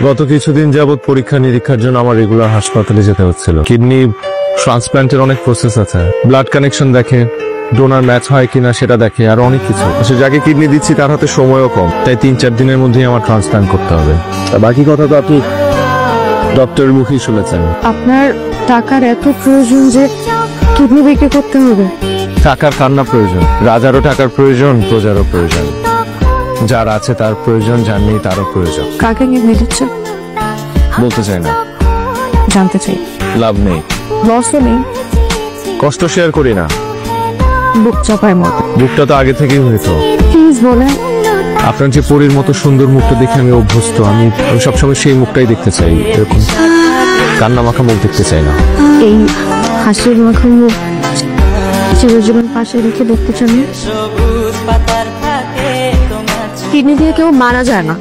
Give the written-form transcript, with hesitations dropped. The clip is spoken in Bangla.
গত কিছুদিন যাবত পরীক্ষা নিরীক্ষার জন্য আমার রেগুলার হাসপাতালে যেতে হচ্ছিল। কিডনি ট্রান্সপ্ল্যান্টের অনেক প্রসেস আছে, ব্লাড কানেকশন দেখে, ডোনার ম্যাচ হয় কিনা সেটা দেখে, আর অনেক কিছু। আসলে যাকে কিডনি দিচ্ছি তার হাতে সময়ও কম, তাই 3-4 দিনের মধ্যেই আমার ট্রান্সপ্ল্যান্ট করতে হবে। বাকি কথা তো আপনি ডক্টরের মুখেই শুনেছেন। আপনার টাকার এত প্রয়োজন যে কিডনি বিক্রি করতে হবে? টাকার কান্না প্রয়োজন, রাজারও টাকার প্রয়োজন, প্রজারও প্রয়োজন। যার আছে তার প্রয়োজন, যার নেই তারও প্রয়োজন। কাকে কিডনি দিচ্ছে বলতে চাই না, জানতে চাই। লাভ নেই, লসও নেই, কষ্ট শেয়ার করি না। বুক চাপায় মতো। বুকটা তো আগে থেকেই হইতো। প্লিজ বলেন। আপনার যে পরীর মতো সুন্দর মুখটা দেখে আমি অভ্যস্ত। আমি সবসময় সেই মুখটাই দেখতে চাই, এরকম কান্না মাখা মুখ দেখতে চাই না। এই হাসির মাখা মুখ চিরজীবন পাশে রেখে দেখতে চান। কিডনি দিয়ে কেউ মারা যায় না।